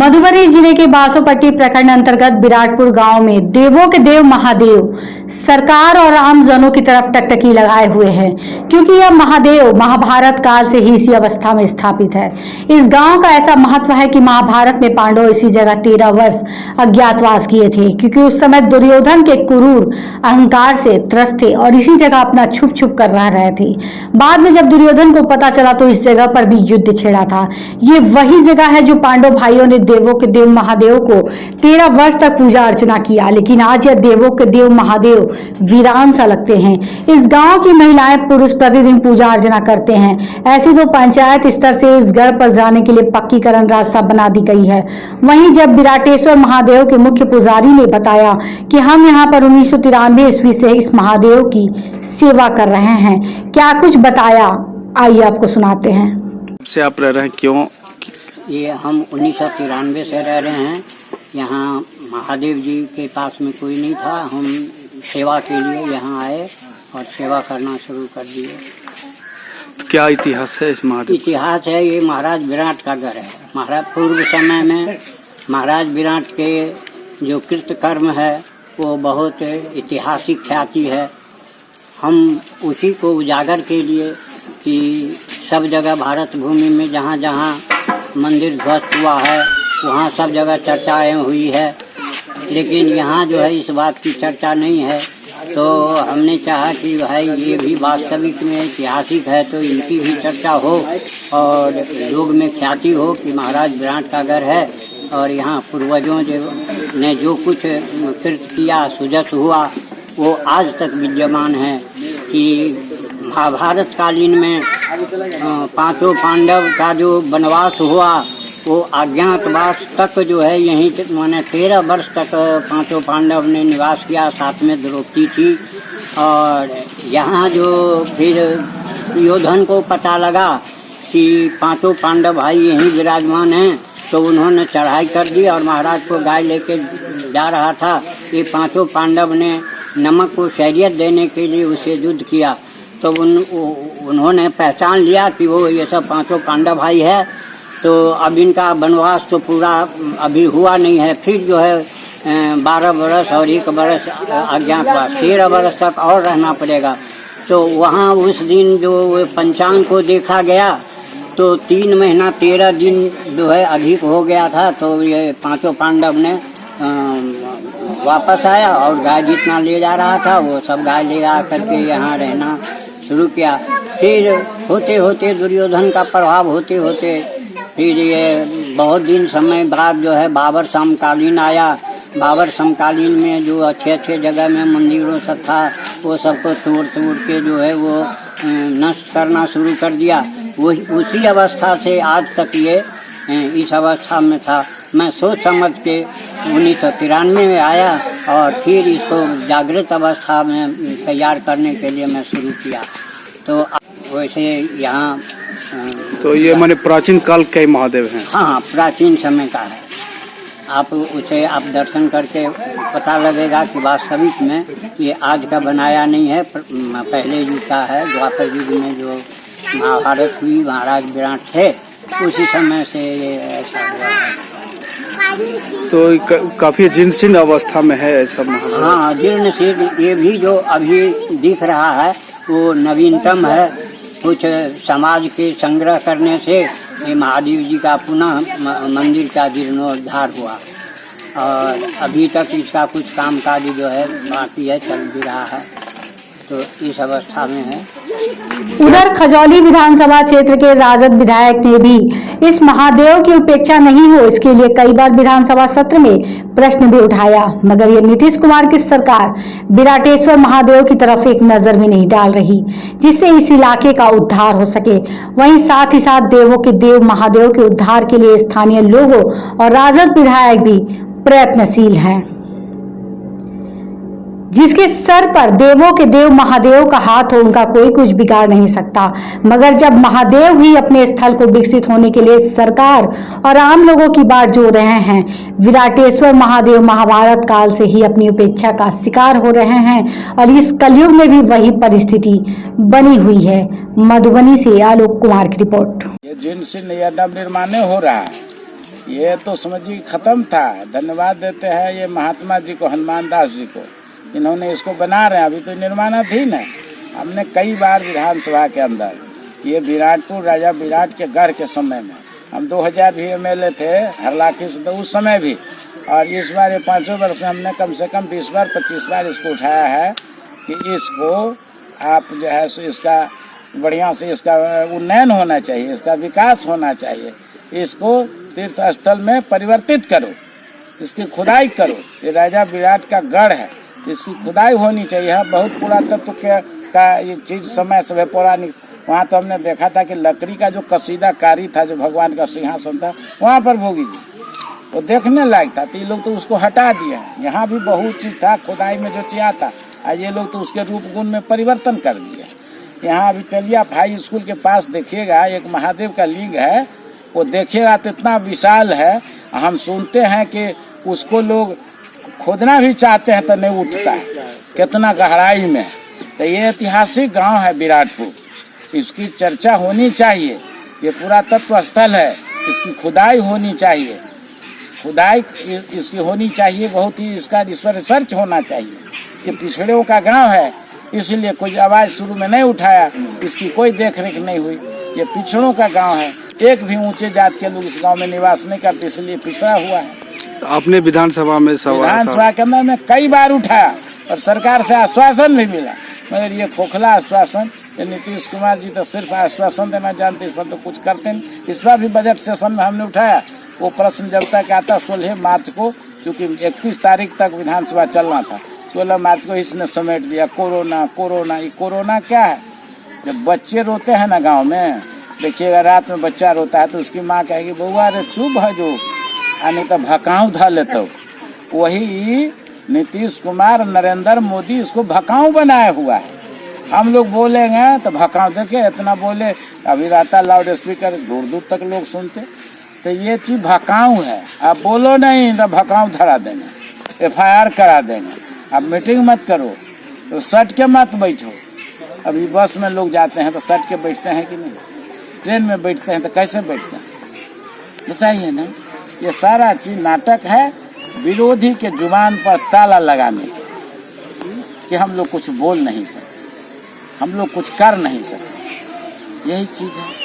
मधुबनी जिले के बासोपट्टी प्रखंड अंतर्गत विराटपुर गांव में देवों के देव महादेव सरकार और आमजनों की तरफ टकटकी लगाए हुए हैं, क्योंकि यह महादेव महाभारत काल से ही इसी अवस्था में स्थापित है। इस गांव का ऐसा महत्व है कि महाभारत में पांडव इसी जगह 13 वर्ष अज्ञातवास किए थे, क्योंकि उस समय दुर्योधन के क्रूर अहंकार से त्रस्त थे और इसी जगह अपना छुप छुप कर रह रहे थे। बाद में जब दुर्योधन को पता चला तो इस जगह पर भी युद्ध छिड़ा था। ये वही जगह है जो पांडव भाइयों ने देवों के देव महादेव को 13 वर्ष तक पूजा अर्चना किया, लेकिन आज यह देवों के देव महादेव वीरान सा लगते हैं। इस गांव की महिलाएं पुरुष प्रतिदिन पूजा अर्चना करते हैं। ऐसी तो पंचायत स्तर से इस घर पर जाने के लिए पक्कीकरण रास्ता बना दी गई है। वहीं जब विराटेश्वर महादेव के मुख्य पुजारी ने बताया कि हम यहाँ पर 1993 ईस्वी से इस महादेव की सेवा कर रहे हैं, क्या कुछ बताया, आइए आपको सुनाते हैं। से आप रह रहे हैं, क्यों? ये हम 1993 से रह रहे हैं। यहाँ महादेव जी के पास में कोई नहीं था। हम सेवा के लिए यहाँ आए और सेवा करना शुरू कर दिए। तो क्या इतिहास है इस महादेव? इतिहास है, ये महाराज विराट का घर है। महाराज पूर्व समय में महाराज विराट के जो कृतकर्म है वो बहुत ऐतिहासिक ख्याति है। हम उसी को उजागर के लिए कि सब जगह भारत भूमि में जहाँ जहाँ मंदिर ध्वस्त हुआ है वहाँ सब जगह चर्चाएं हुई है, लेकिन यहाँ जो है इस बात की चर्चा नहीं है। तो हमने चाहा कि भाई ये भी वास्तविक में ऐतिहासिक है तो इनकी भी चर्चा हो और लोग में ख्याति हो कि महाराज विराट का घर है और यहाँ पूर्वजों ने जो कुछ कृत किया, सुजस हुआ, वो आज तक विद्यमान है। कि महाभारत कालीन में पांचों पांडव का जो वनवास हुआ वो अज्ञातवास तक जो है यहीं माने 13 वर्ष तक पांचों पांडव ने निवास किया। साथ में द्रौपदी थी और यहाँ जो फिर दुर्योधन को पता लगा कि पांचों पांडव भाई यहीं विराजमान हैं तो उन्होंने चढ़ाई कर दी और महाराज को गाय लेके जा रहा था। ये पांचों पांडव ने नमक को शहरियत देने के लिए उसे युद्ध किया तो उन्होंने पहचान लिया कि वो ये सब पांचों पांडव भाई है। तो अब इनका वनवास तो पूरा अभी हुआ नहीं है। फिर जो है 12 वर्ष और 1 वर्ष अज्ञातवास, 13 वर्ष तक और रहना पड़ेगा। तो वहाँ उस दिन जो पंचांग को देखा गया तो 3 महीना 13 दिन जो है अधिक हो गया था। तो ये पांचों पांडव ने वापस आया और गाय जितना ले जा रहा था वो सब गाय ले आ करके यहाँ रहना शुरू किया। फिर होते होते दुर्योधन का प्रभाव होते होते फिर ये बहुत दिन समय बाद जो है बाबर समकालीन आया। बाबर समकालीन में जो अच्छे अच्छे जगह में मंदिरों सब था वो सबको तोड़ के जो है वो नष्ट करना शुरू कर दिया। वही उसी अवस्था से आज तक ये इस अवस्था में था। मैं सोच समझ के 1993 में आया और फिर इसको जागृत अवस्था में तैयार करने के लिए मैं शुरू किया। तो वैसे यहाँ तो ये माने प्राचीन काल के महादेव हैं? हाँ, प्राचीन समय का है। आप उसे आप दर्शन करके पता लगेगा कि वास्तविक में ये आज का बनाया नहीं है, पहले युग का है। द्वापर युग में जो महाभारत हुई, महाराज विराट थे, उसी समय से ये ऐसा हुआ है। तो काफी जीर्ण अवस्था में है ऐसा महादेव? हाँ, जीर्ण शीर्ण। ये भी जो अभी दिख रहा है वो नवीनतम है। कुछ समाज के संग्रह करने से ये महादेव जी का पुनः मंदिर का जीर्णोद्धार हुआ और अभी तक इसका कुछ कामकाज जो है बाकी है, चल भी रहा है। तो इस अवस्था में है। उधर खजौली विधानसभा क्षेत्र के राजद विधायक ने भी इस महादेव की उपेक्षा नहीं हो इसके लिए कई बार विधानसभा सत्र में प्रश्न भी उठाया, मगर ये नीतीश कुमार की सरकार विराटेश्वर महादेव की तरफ एक नजर भी नहीं डाल रही जिससे इस इलाके का उद्धार हो सके। वहीं साथ ही साथ देवों के देव महादेव के उद्धार के लिए स्थानीय लोगों और राजद विधायक भी प्रयत्नशील हैं, जिसके सर पर देवों के देव महादेव का हाथ हो उनका कोई कुछ बिगाड़ नहीं सकता। मगर जब महादेव ही अपने स्थल को विकसित होने के लिए सरकार और आम लोगों की बात जोड़ रहे हैं, विराटेश्वर महादेव महाभारत काल से ही अपनी उपेक्षा का शिकार हो रहे हैं और इस कलयुग में भी वही परिस्थिति बनी हुई है। मधुबनी से आलोक कुमार की रिपोर्ट। ये जिनसे नया नव निर्माण हो रहा है ये तो समझिए खत्म था। धन्यवाद देते हैं ये महात्मा जी को, हनुमान दास जी को, इन्होंने इसको बना रहे हैं। अभी तो निर्माणाधीन है। हमने कई बार विधानसभा के अंदर ये विराटपुर राजा विराट के गढ़ के समय में हम 2000 भी MLA थे हरलाखी से, तो उस समय भी, और इस बार ये 5 वर्ष में हमने कम से कम 20 बार 25 बार इसको उठाया है कि इसको आप जो है सो इसका बढ़िया से इसका उन्नयन होना चाहिए, इसका विकास होना चाहिए, इसको तीर्थ स्थल में परिवर्तित करो, इसकी खुदाई करो। ये राजा विराट का गढ़ है, इसकी खुदाई होनी चाहिए। बहुत पुरातत्व का ये चीज समय से पौराणिक, वहाँ तो हमने देखा था कि लकड़ी का जो कसीदाकारी था, जो भगवान का सिंहासन था, वहाँ पर भोगी जी वो देखने लायक था। तो ये लोग तो उसको हटा दिए हैं। यहाँ भी बहुत चीज था खुदाई में जो चीज था, आज ये लोग तो उसके रूप गुण में परिवर्तन कर दिए। यहाँ अभी चलिए आप हाई स्कूल के पास देखिएगा, एक महादेव का लिंग है, वो देखिएगा तो इतना विशाल है। हम सुनते हैं कि उसको लोग खोदना भी चाहते हैं तो नहीं उठता है, कितना गहराई में। तो ये ऐतिहासिक गांव है विराटपुर, इसकी चर्चा होनी चाहिए। ये पुरातत्व स्थल है, इसकी खुदाई होनी चाहिए, खुदाई इसकी होनी चाहिए बहुत ही। इसका इस पर रिसर्च होना चाहिए। ये पिछड़ों का गांव है, इसलिए कोई आवाज शुरू में नहीं उठाया, इसकी कोई देख रेख नहीं हुई। ये पिछड़ों का गांव है, एक भी ऊंचे जात के लोग इस गांव में निवास नहीं करते, इसलिए पिछड़ा हुआ है। तो आपने विधानसभा में विधानसभा के अंदर में कई बार उठाया और सरकार से आश्वासन भी मिला, मगर ये खोखला आश्वासन। ये नीतीश कुमार जी तो सिर्फ आश्वासन देना जानते, इस पर तो कुछ करते नहीं। इस बार भी बजट सेशन में हमने उठाया वो प्रश्न जब तक आता 16 मार्च को, चूंकि 31 तारीख तक विधानसभा चलना था, 16 मार्च को इसने समेट दिया। कोरोना कोरोना, ये कोरोना क्या है? जब बच्चे रोते हैं ना गांव में, देखिएगा रात में बच्चा रोता है तो उसकी माँ कहेगी बउआ रे चुप है जो, नहीं तो भकाऊ धा लेते। वही नीतीश कुमार नरेंद्र मोदी इसको भकाऊ बनाया हुआ है। हम लोग बोलेंगे तो भकाऊ, देखिए इतना बोले, अभी रहता लाउड स्पीकर, दूर दूर तक लोग सुनते। तो ये चीज भकाऊ है। आप बोलो नहीं तो भकाऊ धरा देंगे, FIR करा देंगे। आप मीटिंग मत करो तो सट के मत बैठो। अभी बस में लोग जाते हैं तो सट के बैठते हैं कि नहीं? ट्रेन में बैठते हैं तो कैसे बैठते हैं बताइए ना? ये सारा चीज नाटक है, विरोधी के जुबान पर ताला लगाने कि हम लोग कुछ बोल नहीं सकते, हम लोग कुछ कर नहीं सकते, यही चीज है।